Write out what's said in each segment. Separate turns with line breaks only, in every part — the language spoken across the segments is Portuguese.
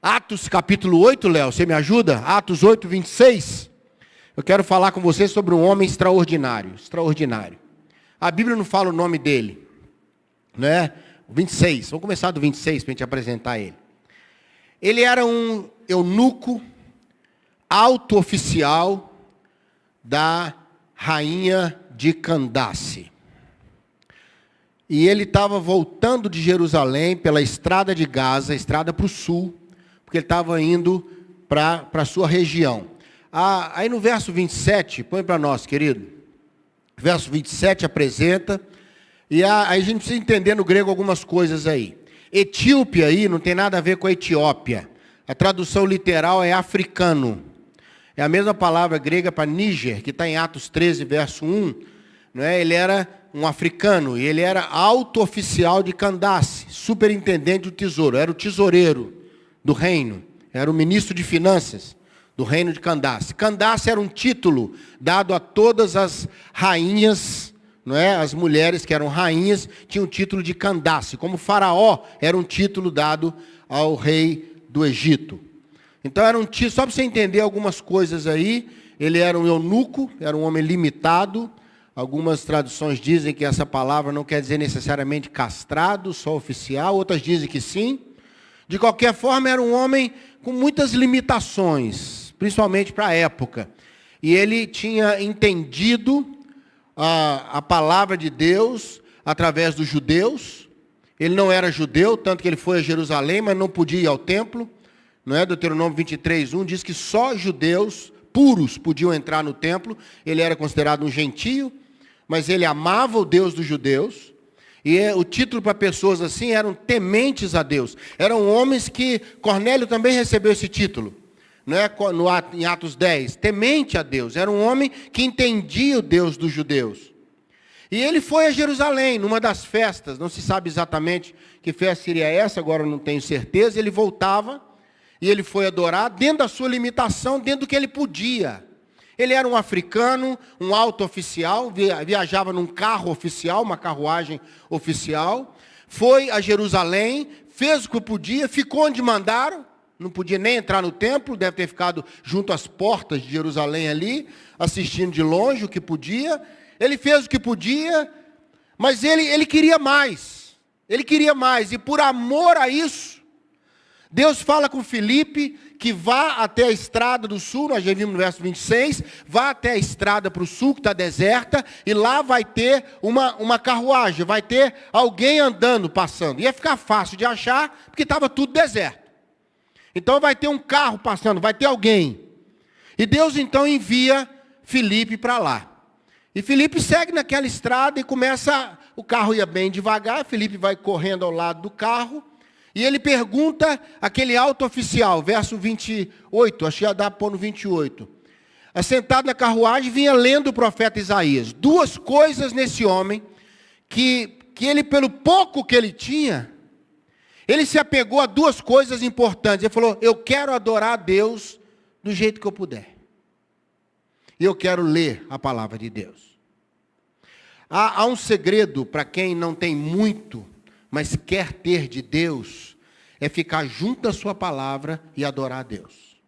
Atos capítulo 8, Léo, você me ajuda? Atos 8, 26. Eu quero falar com você sobre um homem extraordinário, extraordinário. A Bíblia não fala o nome dele, né? 26, vamos começar do 26 para a gente apresentar ele. Ele era um eunuco, alto oficial da rainha de Candace. E ele estava voltando de Jerusalém pela estrada de Gaza, estrada para o sul, porque ele estava indo para a sua região. Aí no verso 27, põe para nós, querido. Verso 27 apresenta, e aí a gente precisa entender no grego algumas coisas aí. Etíope aí não tem nada a ver com a Etiópia. A tradução literal é africano. É a mesma palavra grega para Níger, que está em Atos 13, verso 1. Não é? Ele era um africano, e ele era alto oficial de Candace, superintendente do tesouro, era o tesoureiro do reino, era o ministro de finanças do reino de Candace. Candace era um título dado a todas as rainhas, não é? As mulheres que eram rainhas tinham o título de Candace, como Faraó era um título dado ao rei do Egito. Então era um título, só para você entender algumas coisas aí, ele era um eunuco, era um homem limitado. Algumas traduções dizem que essa palavra não quer dizer necessariamente castrado, só oficial, outras dizem que sim. De qualquer forma, era um homem com muitas limitações, principalmente para a época. E ele tinha entendido a palavra de Deus através dos judeus. Ele não era judeu, tanto que ele foi a Jerusalém, mas não podia ir ao templo. Não é? Deuteronômio 23, 1 diz que só judeus puros podiam entrar no templo. Ele era considerado um gentio, mas ele amava o Deus dos judeus. E o título para pessoas assim eram tementes a Deus. Eram homens que, Cornélio também recebeu esse título, não é? Em Atos 10, temente a Deus. Era um homem que entendia o Deus dos judeus. E ele foi a Jerusalém, numa das festas, não se sabe exatamente que festa seria essa, agora eu não tenho certeza. Ele voltava e ele foi adorar dentro da sua limitação, dentro do que ele podia. Ele era um africano, um alto oficial, viajava num carro oficial, uma carruagem oficial, foi a Jerusalém, fez o que podia, ficou onde mandaram, não podia nem entrar no templo, deve ter ficado junto às portas de Jerusalém ali, assistindo de longe o que podia. Ele fez o que podia, mas ele queria mais, e por amor a isso, Deus fala com Filipe que vá até a estrada do sul, nós já vimos no verso 26, vá até a estrada para o sul, que está deserta, e lá vai ter uma carruagem, vai ter alguém andando, passando. Ia ficar fácil de achar, porque estava tudo deserto. Então vai ter um carro passando, vai ter alguém. E Deus então envia Filipe para lá. E Filipe segue naquela estrada e começa, o carro ia bem devagar, Filipe vai correndo ao lado do carro, e ele pergunta àquele alto oficial, verso 28, acho que já dá para pôr no 28. Assentado na carruagem, vinha lendo o profeta Isaías. Duas coisas nesse homem, que ele, pelo pouco que ele tinha, ele se apegou a duas coisas importantes. Ele falou, eu quero adorar a Deus do jeito que eu puder. E eu quero ler a palavra de Deus. Há um segredo para quem não tem muito, mas quer ter de Deus, é ficar junto da sua palavra e adorar a Deus.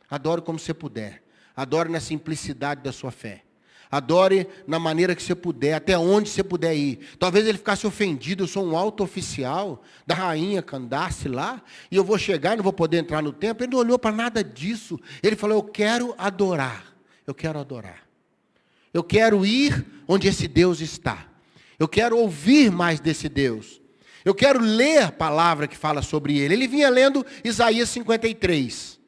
Adore como você puder. Adore na simplicidade da sua fé. Adore na maneira que você puder, até onde você puder ir. Talvez ele ficasse ofendido, eu sou um alto oficial da rainha Candace lá, e eu vou chegar e não vou poder entrar no templo. Ele não olhou para nada disso. Ele falou, eu quero adorar. Eu quero adorar. Eu quero ir onde esse Deus está. Eu quero ouvir mais desse Deus. Eu quero ler a palavra que fala sobre ele. Ele vinha lendo Isaías 53.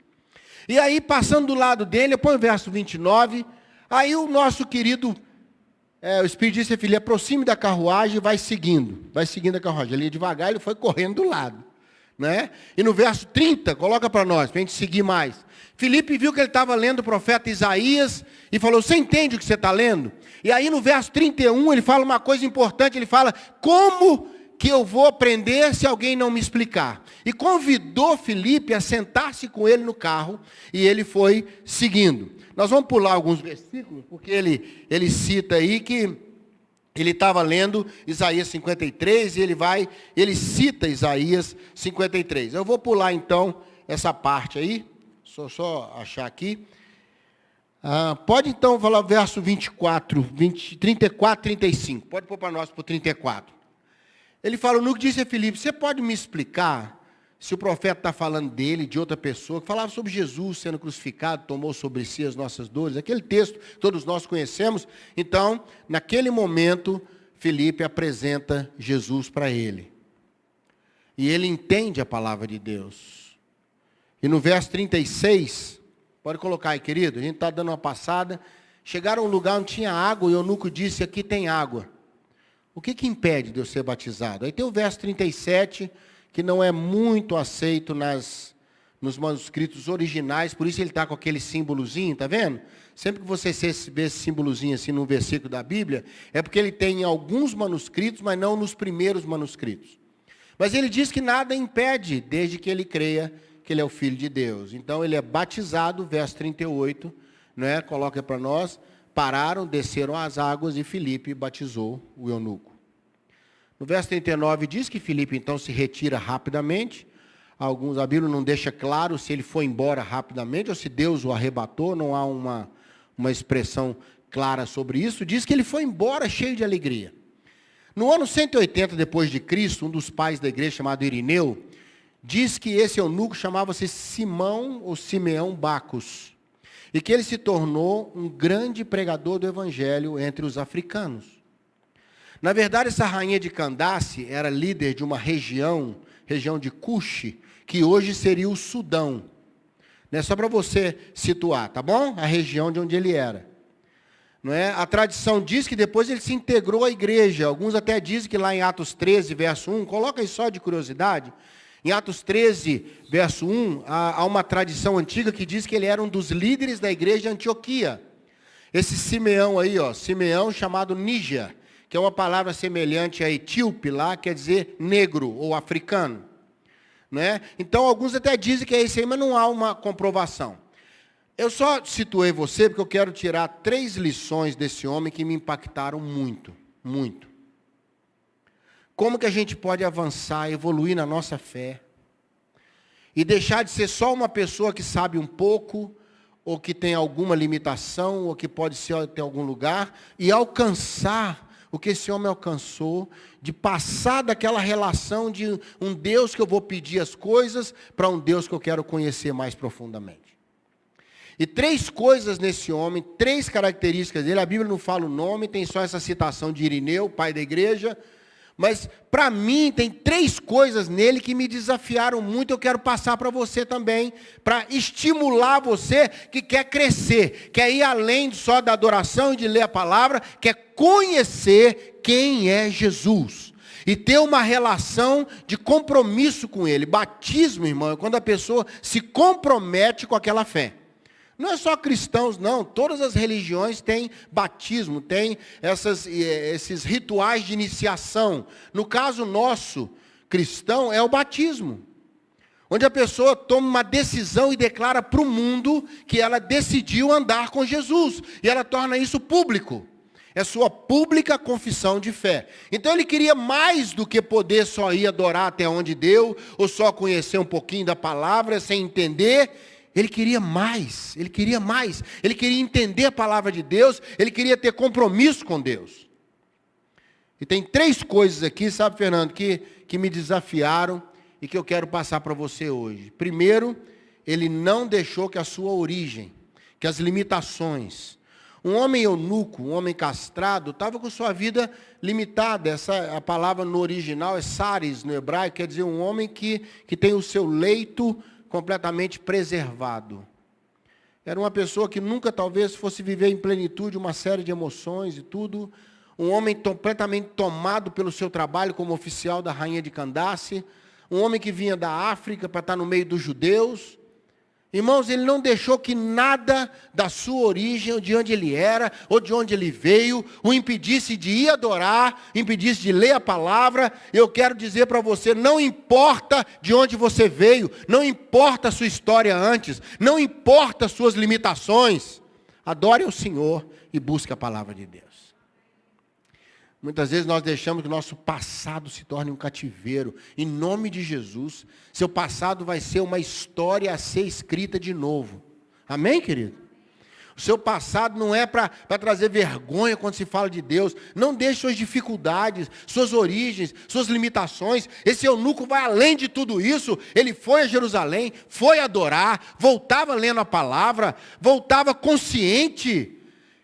E aí, passando do lado dele, eu ponho o verso 29. Aí o nosso querido, o Espírito disse a filha, aproxime da carruagem e vai seguindo. Vai seguindo a carruagem. Ele ia devagar, ele foi correndo do lado. Né? E no verso 30, coloca para nós, para a gente seguir mais. Filipe viu que ele estava lendo o profeta Isaías e falou, você entende o que você está lendo? E aí no verso 31 ele fala uma coisa importante, ele fala, como que eu vou aprender se alguém não me explicar? E convidou Filipe a sentar-se com ele no carro, e ele foi seguindo. Nós vamos pular alguns versículos, porque ele cita aí que ele estava lendo Isaías 53, e ele cita Isaías 53. Eu vou pular então essa parte aí. Só achar aqui. Pode então falar o verso 34, 35. Pode pôr para nós para o 34. Ele fala, o eunuco disse a Filipe, você pode me explicar se o profeta está falando dele, de outra pessoa, que falava sobre Jesus sendo crucificado, tomou sobre si as nossas dores. Aquele texto todos nós conhecemos. Então, naquele momento, Filipe apresenta Jesus para ele. E ele entende a palavra de Deus. E no verso 36, pode colocar aí, querido, a gente está dando uma passada. Chegaram a um lugar onde tinha água e o eunuco disse, aqui tem água. O que impede de eu ser batizado? Aí tem o verso 37, que não é muito aceito nos manuscritos originais, por isso ele está com aquele símbolozinho, está vendo? Sempre que você vê esse símbolozinho assim no versículo da Bíblia, é porque ele tem em alguns manuscritos, mas não nos primeiros manuscritos. Mas ele diz que nada impede, desde que ele creia que ele é o Filho de Deus. Então ele é batizado, verso 38, né? Coloca para nós, pararam, desceram as águas e Filipe batizou o eunuco. No verso 39 diz que Filipe então se retira rapidamente. A Bíblia não deixa claro se ele foi embora rapidamente ou se Deus o arrebatou, não há uma expressão clara sobre isso. Diz que ele foi embora cheio de alegria. No ano 180 depois de Cristo, um dos pais da igreja chamado Irineu, diz que esse eunuco chamava-se Simão ou Simeão Bacchus, e que ele se tornou um grande pregador do evangelho entre os africanos. Na verdade, essa rainha de Candace era líder de uma região de Cuxi, que hoje seria o Sudão. Não é só para você situar, tá bom? A região de onde ele era. Não é? A tradição diz que depois ele se integrou à igreja. Alguns até dizem que lá em Atos 13, verso 1, coloca aí só de curiosidade. Em Atos 13, verso 1, há uma tradição antiga que diz que ele era um dos líderes da igreja de Antioquia. Esse Simeão aí, Simeão chamado Níger, que é uma palavra semelhante a etíope lá, quer dizer negro ou africano. Né? Então, alguns até dizem que é isso aí, mas não há uma comprovação. Eu só situei você porque eu quero tirar 3 lições desse homem que me impactaram muito, muito. Como que a gente pode avançar, evoluir na nossa fé e deixar de ser só uma pessoa que sabe um pouco, ou que tem alguma limitação, ou que pode ser até algum lugar, e alcançar o que esse homem alcançou, de passar daquela relação de um Deus que eu vou pedir as coisas, para um Deus que eu quero conhecer mais profundamente. E 3 coisas nesse homem, 3 características dele, a Bíblia não fala o nome, tem só essa citação de Irineu, pai da igreja, mas para mim tem 3 coisas nele que me desafiaram muito, eu quero passar para você também, para estimular você que quer crescer, quer ir além só da adoração e de ler a palavra, quer conhecer quem é Jesus. E ter uma relação de compromisso com Ele. Batismo, irmão, é quando a pessoa se compromete com aquela fé. Não é só cristãos, não. Todas as religiões têm batismo, têm esses rituais de iniciação. No caso nosso, cristão, é o batismo. Onde a pessoa toma uma decisão e declara para o mundo que ela decidiu andar com Jesus. E ela torna isso público. É sua pública confissão de fé. Então ele queria mais do que poder só ir adorar até onde deu, ou só conhecer um pouquinho da palavra sem entender. Ele queria mais, ele queria mais. Ele queria entender a palavra de Deus, ele queria ter compromisso com Deus. E tem 3 coisas aqui, sabe, Fernando, que me desafiaram e que eu quero passar para você hoje. Primeiro, ele não deixou que a sua origem, que as limitações. Um homem eunuco, um homem castrado, estava com sua vida limitada. A palavra no original é saris, no hebraico, quer dizer um homem que tem o seu leito completamente preservado. Era uma pessoa que nunca talvez fosse viver em plenitude uma série de emoções e tudo. Um homem completamente tomado pelo seu trabalho como oficial da rainha de Candace. Um homem que vinha da África para estar no meio dos judeus. Irmãos, ele não deixou que nada da sua origem, ou de onde ele era, ou de onde ele veio, o impedisse de ir adorar, impedisse de ler a palavra. Eu quero dizer para você, não importa de onde você veio, não importa a sua história antes, não importa as suas limitações, adore ao Senhor e busque a palavra de Deus. Muitas vezes nós deixamos que o nosso passado se torne um cativeiro. Em nome de Jesus, seu passado vai ser uma história a ser escrita de novo. Amém, querido? O seu passado não é para trazer vergonha quando se fala de Deus. Não deixe suas dificuldades, suas origens, suas limitações. Esse eunuco vai além de tudo isso. Ele foi a Jerusalém, foi adorar, voltava lendo a palavra, voltava consciente.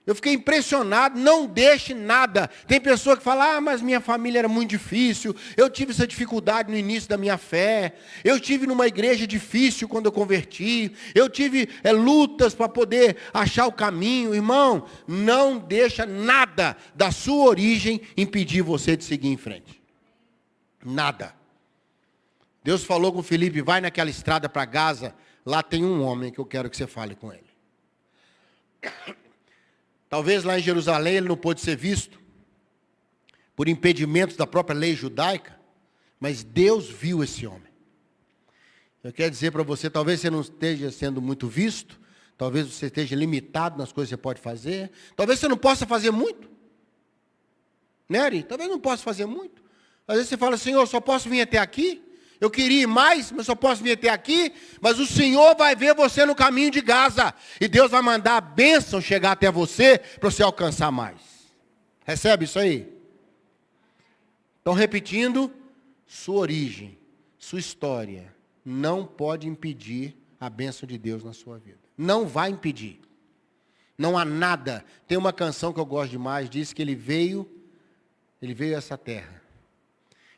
Eu fiquei impressionado, não deixe nada. Tem pessoa que fala, mas minha família era muito difícil, eu tive essa dificuldade no início da minha fé, eu tive numa igreja difícil quando eu converti, eu tive lutas para poder achar o caminho. Irmão, não deixa nada da sua origem impedir você de seguir em frente. Nada. Deus falou com Filipe, vai naquela estrada para Gaza, lá tem um homem que eu quero que você fale com ele. Talvez lá em Jerusalém ele não pôde ser visto, por impedimentos da própria lei judaica, mas Deus viu esse homem. Eu quero dizer para você, talvez você não esteja sendo muito visto, talvez você esteja limitado nas coisas que você pode fazer, talvez você não possa fazer muito. Né, Ari? Talvez não possa fazer muito. Às vezes você fala, Senhor, só posso vir até aqui? Eu queria ir mais, mas só posso vir até aqui. Mas o Senhor vai ver você no caminho de Gaza. E Deus vai mandar a bênção chegar até você, para você alcançar mais. Recebe isso aí? Então, repetindo, sua origem, sua história, não pode impedir a bênção de Deus na sua vida. Não vai impedir. Não há nada. Tem uma canção que eu gosto demais, diz que ele veio a essa terra.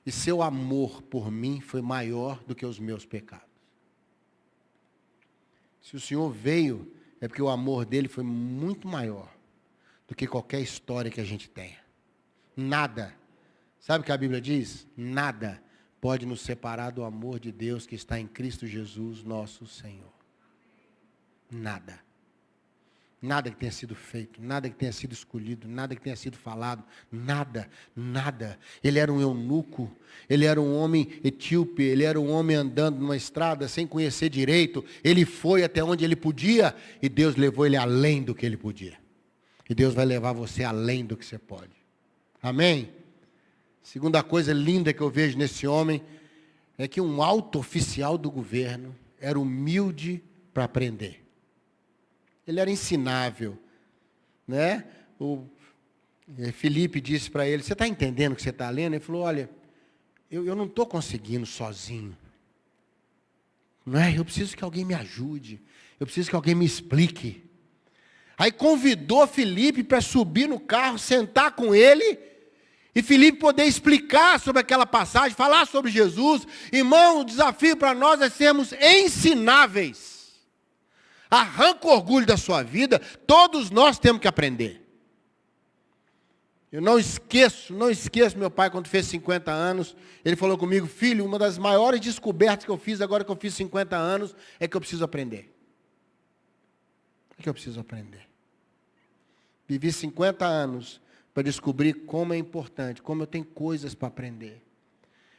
E seu amor por mim foi maior do que os meus pecados. Se o Senhor veio, é porque o amor dele foi muito maior do que qualquer história que a gente tenha. Nada. Sabe o que a Bíblia diz? Nada pode nos separar do amor de Deus que está em Cristo Jesus, nosso Senhor. Nada. Nada que tenha sido feito, nada que tenha sido escolhido, nada que tenha sido falado, nada, nada. Ele era um eunuco, ele era um homem etíope, ele era um homem andando numa estrada sem conhecer direito. Ele foi até onde ele podia e Deus levou ele além do que ele podia. E Deus vai levar você além do que você pode. Amém? Segunda coisa linda que eu vejo nesse homem é que um alto oficial do governo era humilde para aprender. Ele era ensinável, né? O Filipe disse para ele, você está entendendo o que você está lendo? Ele falou, olha, eu não estou conseguindo sozinho. Não é? Eu preciso que alguém me ajude. Eu preciso que alguém me explique. Aí convidou Filipe para subir no carro, sentar com ele, e Filipe poder explicar sobre aquela passagem, falar sobre Jesus. Irmão, o desafio para nós é sermos ensináveis. Arranca o orgulho da sua vida, todos nós temos que aprender. Eu não esqueço meu pai quando fez 50 anos, ele falou comigo, filho, uma das maiores descobertas que eu fiz agora que eu fiz 50 anos, é que eu preciso aprender. É que eu preciso aprender. Vivi 50 anos para descobrir como é importante, como eu tenho coisas para aprender.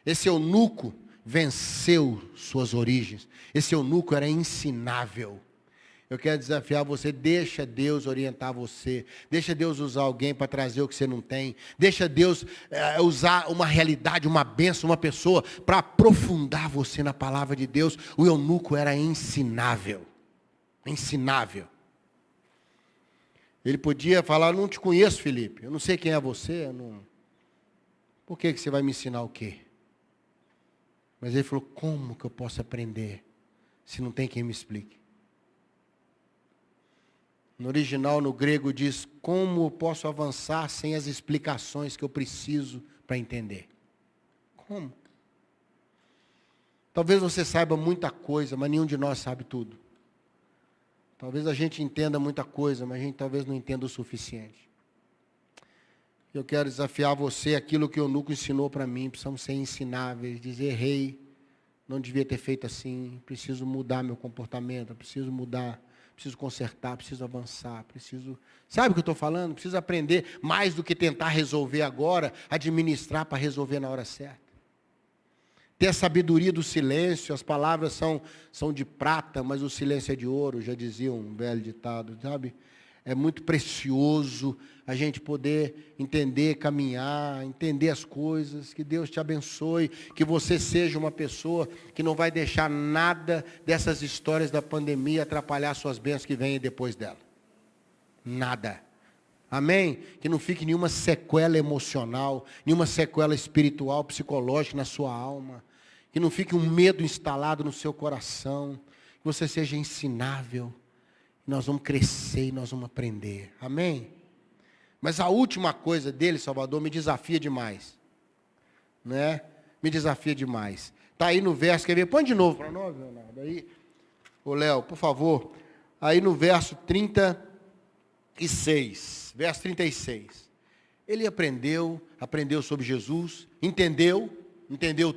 Esse eunuco venceu suas origens, esse eunuco era ensinável. Eu quero desafiar você, deixa Deus orientar você, deixa Deus usar alguém para trazer o que você não tem, deixa Deus usar uma realidade, uma bênção, uma pessoa para aprofundar você na palavra de Deus. O eunuco era ensinável, ensinável. Ele podia falar, não te conheço, Filipe, eu não sei quem é você, por que você vai me ensinar o quê? Mas ele falou, como que eu posso aprender se não tem quem me explique? No original, no grego, diz, como eu posso avançar sem as explicações que eu preciso para entender? Como? Talvez você saiba muita coisa, mas nenhum de nós sabe tudo. Talvez a gente entenda muita coisa, mas a gente talvez não entenda o suficiente. Eu quero desafiar você, aquilo que o eunuco ensinou para mim, precisamos ser ensináveis, dizer, errei, não devia ter feito assim, preciso mudar meu comportamento, preciso mudar. Preciso consertar, preciso avançar, preciso... Sabe o que eu estou falando? Preciso aprender mais do que tentar resolver agora, administrar para resolver na hora certa. Ter a sabedoria do silêncio, as palavras são de prata, mas o silêncio é de ouro, já dizia um velho ditado, sabe? é muito precioso a gente poder entender, caminhar, entender as coisas. Que Deus te abençoe, que você seja uma pessoa que não vai deixar nada dessas histórias da pandemia atrapalhar suas bênçãos que vêm depois dela. Nada. Amém? Que não fique nenhuma sequela emocional, nenhuma sequela espiritual, psicológica na sua alma. Que não fique um medo instalado no seu coração. Que você seja ensinável. Nós vamos crescer e nós vamos aprender. Amém? Mas a última coisa dele, Salvador, me desafia demais. Né? Me desafia demais. Está aí no verso, quer ver? Põe de novo para nós, Leonardo. Aí, ô Léo, por favor. Aí no verso 36. Verso 36. Ele aprendeu sobre Jesus, entendeu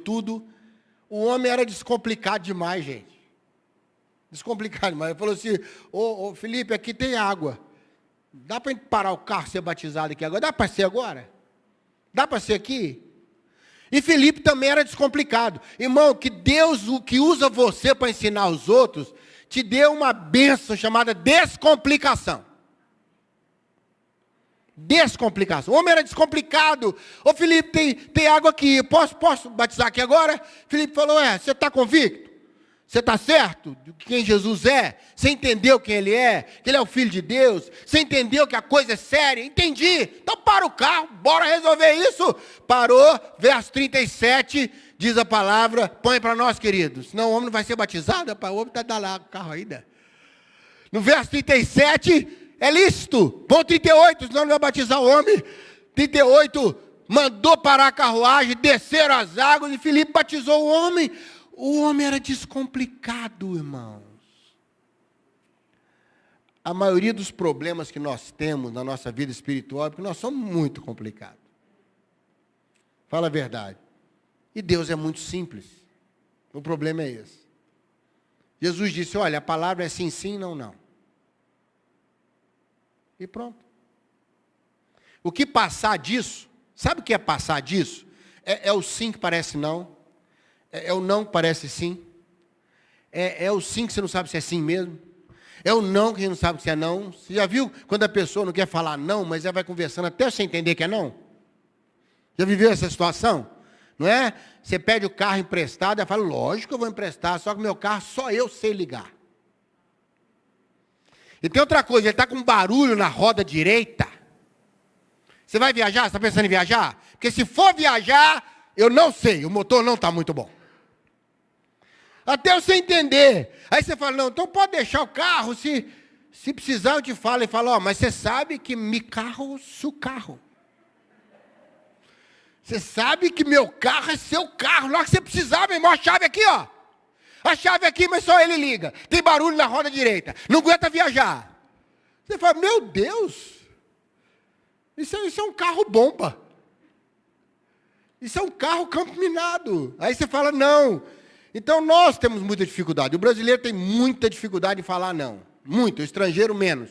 tudo. O homem era descomplicado demais, gente. Descomplicado demais. Ele falou assim, ô Felipe, aqui tem água. Dá para parar o carro e ser batizado aqui agora? Dá para ser agora? Dá para ser aqui? E Felipe também era descomplicado. Irmão, que Deus, o que usa você para ensinar os outros, te deu uma bênção chamada descomplicação. Descomplicação. O homem era descomplicado. Ô Felipe, tem água aqui. Posso batizar aqui agora? Felipe falou, você está convicto? Você está certo de quem Jesus é? Você entendeu quem Ele é? Que Ele é o Filho de Deus? Você entendeu que a coisa é séria? Entendi. Então para o carro, bora resolver isso. Parou, verso 37, diz a palavra, põe para nós, queridos. Senão o homem não vai ser batizado, o homem está lá o carro ainda. No verso 37, é lícito. Bom, 38, senão não vai batizar o homem. 38, mandou parar a carruagem, desceram as águas e Filipe batizou o homem. O homem era descomplicado, irmãos. A maioria dos problemas que nós temos na nossa vida espiritual é porque nós somos muito complicados. Fala a verdade. E Deus é muito simples. O problema é esse. Jesus disse, olha, a palavra é sim, sim, não, não. E pronto. O que passar disso, sabe o que é passar disso? É o sim que parece não. É o não que parece sim. É o sim que você não sabe se é sim mesmo. É o não que você não sabe se é não. Você já viu quando a pessoa não quer falar não, mas ela vai conversando até você entender que é não? Já viveu essa situação? Não é? Você pede o carro emprestado, ela fala, lógico que eu vou emprestar, só que o meu carro só eu sei ligar. E tem outra coisa, ele está com um barulho na roda direita. Você vai viajar? Você está pensando em viajar? Porque se for viajar, eu não sei, o motor não está muito bom. Até você entender. Aí você fala, não, então pode deixar o carro, se precisar eu te falo. E fala, mas você sabe que me carro, seu carro. Você sabe que meu carro é seu carro. Na hora que você precisar, meu irmão, a chave aqui, ó. A chave aqui, mas só ele liga. Tem barulho na roda direita. Não aguenta viajar. Você fala, meu Deus. Isso é um carro bomba. Isso é um carro campo minado. Aí você fala, não. Então nós temos muita dificuldade. O brasileiro tem muita dificuldade em falar não. Muito, o estrangeiro menos.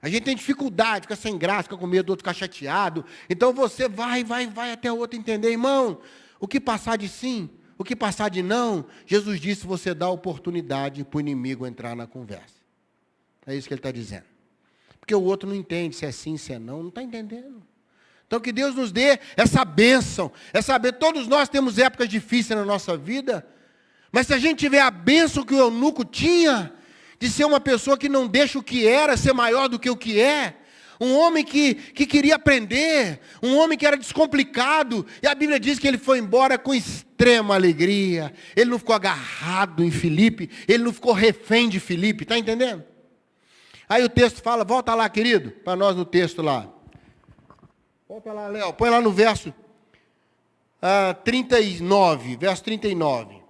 A gente tem dificuldade, fica sem graça, fica com medo do outro ficar chateado. Então você vai até o outro entender. Irmão, o que passar de sim, o que passar de não, Jesus disse, você dá oportunidade para o inimigo entrar na conversa. É isso que ele está dizendo. Porque o outro não entende se é sim, se é não está entendendo. Então que Deus nos dê essa bênção. Todos nós temos épocas difíceis na nossa vida. Mas se a gente tiver a bênção que o eunuco tinha, de ser uma pessoa que não deixa o que era ser maior do que o que é. Um homem que queria aprender. Um homem que era descomplicado. E a Bíblia diz que ele foi embora com extrema alegria. Ele não ficou agarrado em Filipe. Ele não ficou refém de Filipe. Está entendendo? Aí o texto fala, volta lá, querido, para nós no texto lá. Volta lá, Léo, põe lá no verso 39, verso 39.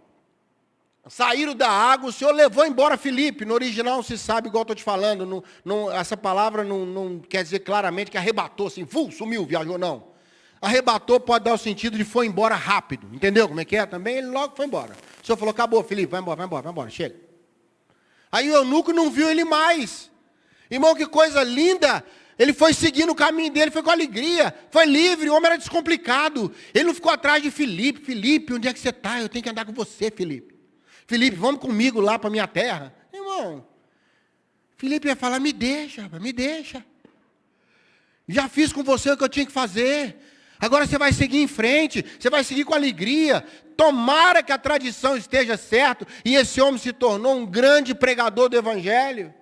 Saíram da água, o Senhor levou embora Filipe. No original se sabe, igual estou te falando, essa palavra não quer dizer claramente que arrebatou, assim, sumiu, viajou, não. Arrebatou pode dar o sentido de foi embora rápido, entendeu como é que é? Também ele logo foi embora. O Senhor falou, acabou, Filipe, vai embora, chega. Aí o eunuco não viu ele mais. Irmão, que coisa linda. Ele foi seguindo o caminho dele, foi com alegria, foi livre, o homem era descomplicado. Ele não ficou atrás de Filipe. Filipe, onde é que você está? Eu tenho que andar com você, Filipe. Filipe, vamos comigo lá para a minha terra. Irmão, Filipe ia falar, me deixa, rapaz, me deixa. Já fiz com você o que eu tinha que fazer. Agora você vai seguir em frente, você vai seguir com alegria. Tomara que a tradição esteja certa. E esse homem se tornou um grande pregador do Evangelho.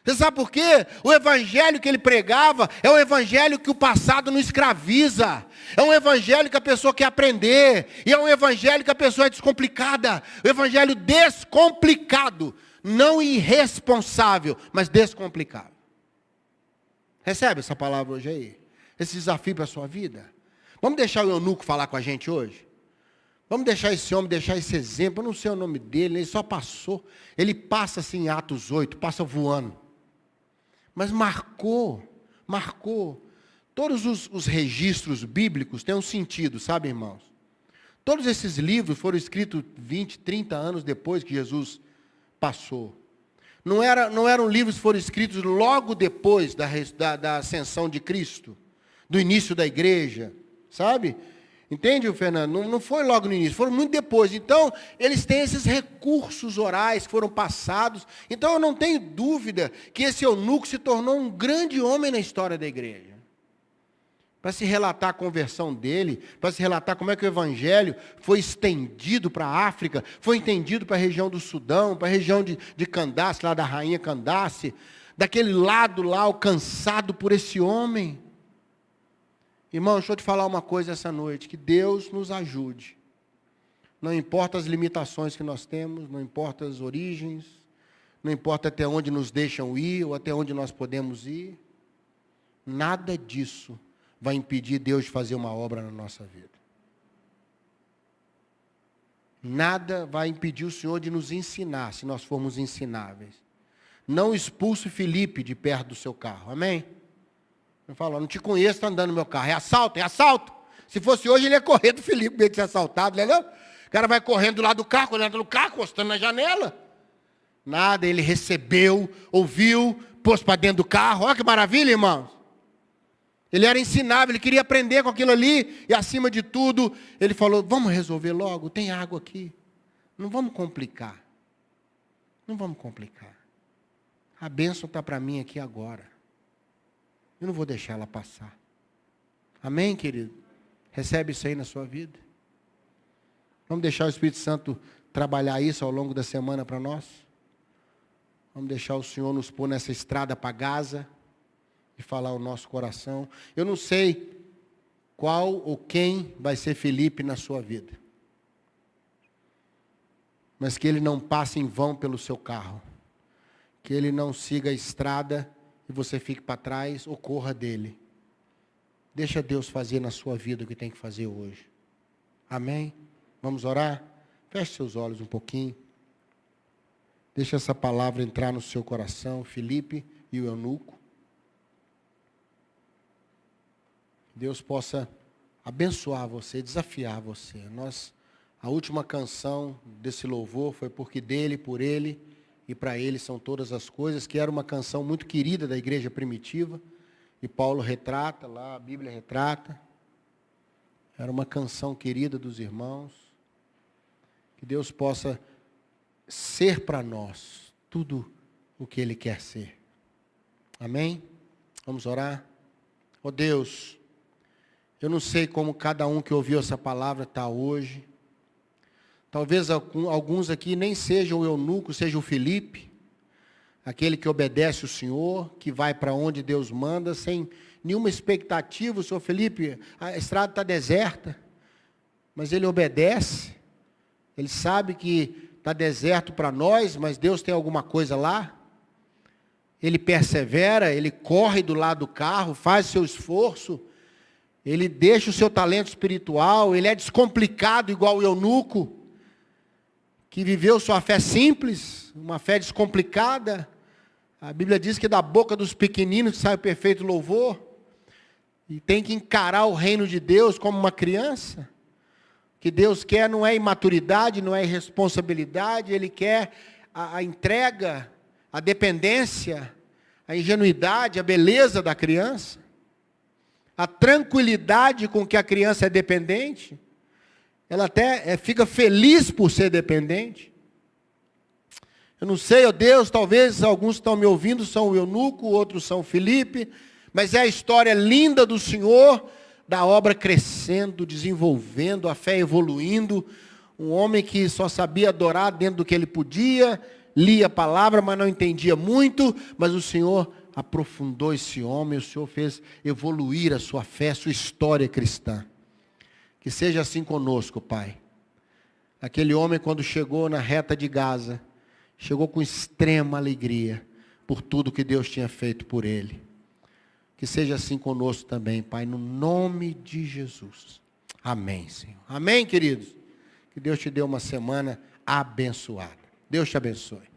Você sabe por quê? O Evangelho que ele pregava é um Evangelho que o passado não escraviza. É um Evangelho que a pessoa quer aprender. E é um Evangelho que a pessoa é descomplicada. O Evangelho descomplicado. Não irresponsável, mas descomplicado. Recebe essa palavra hoje aí? Esse desafio para a sua vida? Vamos deixar o eunuco falar com a gente hoje? Vamos deixar esse homem, deixar esse exemplo. Eu não sei o nome dele, ele só passou. Ele passa assim em Atos 8, passa voando. Mas marcou. Todos os registros bíblicos têm um sentido, sabe, irmãos? Todos esses livros foram escritos 20, 30 anos depois que Jesus passou. Não eram livros que foram escritos logo depois da ascensão de Cristo, do início da igreja, sabe? Entende, Fernando? Não foi logo no início, foram muito depois. Então, eles têm esses recursos orais que foram passados. Então, eu não tenho dúvida que esse eunuco se tornou um grande homem na história da igreja. Para se relatar a conversão dele, para se relatar como é que o Evangelho foi estendido para a África, foi estendido para a região do Sudão, para a região de Candace, lá da rainha Candace, daquele lado lá alcançado por esse homem. Irmão, deixa eu te falar uma coisa essa noite, que Deus nos ajude. Não importa as limitações que nós temos, não importa as origens, não importa até onde nos deixam ir ou até onde nós podemos ir, nada disso vai impedir Deus de fazer uma obra na nossa vida. Nada vai impedir o Senhor de nos ensinar, se nós formos ensináveis. Não expulse Filipe de perto do seu carro, amém? Eu falo, não te conheço, está andando no meu carro. É assalto, é assalto. Se fosse hoje, ele ia correr do Filipe, meio de ser assaltado, não? O cara vai correndo do lado do carro, olhando no carro, encostando na janela. Nada, ele recebeu, ouviu, pôs para dentro do carro. Olha que maravilha, irmãos. Ele era ensinável, ele queria aprender com aquilo ali. E acima de tudo, ele falou, vamos resolver logo, tem água aqui. Não vamos complicar. Não vamos complicar. A bênção está para mim aqui agora. Eu não vou deixar ela passar. Amém, querido? Recebe isso aí na sua vida. Vamos deixar o Espírito Santo trabalhar isso ao longo da semana para nós. Vamos deixar o Senhor nos pôr nessa estrada para Gaza e falar o nosso coração. Eu não sei qual ou quem vai ser Filipe na sua vida. Mas que ele não passe em vão pelo seu carro. Que ele não siga a estrada e você fique para trás ou corra dele. Deixa Deus fazer na sua vida o que tem que fazer hoje. Amém? Vamos orar? Feche seus olhos um pouquinho. Deixa essa palavra entrar no seu coração, Filipe e o eunuco. Deus possa abençoar você, desafiar você. A última canção desse louvor foi porque dele, por ele e para ele são todas as coisas, que era uma canção muito querida da igreja primitiva, e Paulo retrata lá, a Bíblia retrata. Era uma canção querida dos irmãos. Que Deus possa ser para nós tudo o que Ele quer ser. Amém? Vamos orar? Ó Deus, eu não sei como cada um que ouviu essa palavra está hoje. Talvez alguns aqui nem sejam o eunuco, seja o Filipe, aquele que obedece o Senhor, que vai para onde Deus manda, sem nenhuma expectativa. O Senhor Filipe, a estrada está deserta, mas ele obedece, ele sabe que está deserto para nós, mas Deus tem alguma coisa lá. Ele persevera, ele corre do lado do carro, faz o seu esforço, ele deixa o seu talento espiritual, ele é descomplicado igual o eunuco, que viveu sua fé simples, uma fé descomplicada. A Bíblia diz que da boca dos pequeninos sai o perfeito louvor. E tem que encarar o reino de Deus como uma criança. O que Deus quer não é imaturidade, não é irresponsabilidade. Ele quer a entrega, a dependência, a ingenuidade, a beleza da criança. A tranquilidade com que a criança é dependente. Ela até fica feliz por ser dependente. Eu não sei, ó Deus, talvez alguns estão me ouvindo, são o eunuco, outros são o Felipe, mas é a história linda do Senhor, da obra crescendo, desenvolvendo, a fé evoluindo. Um homem que só sabia adorar dentro do que ele podia, lia a palavra, mas não entendia muito, mas o Senhor aprofundou esse homem, o Senhor fez evoluir a sua fé, a sua história cristã. Que seja assim conosco, Pai. Aquele homem, quando chegou na reta de Gaza, chegou com extrema alegria por tudo que Deus tinha feito por ele. Que seja assim conosco também, Pai, no nome de Jesus. Amém, Senhor. Amém, queridos? Que Deus te dê uma semana abençoada. Deus te abençoe.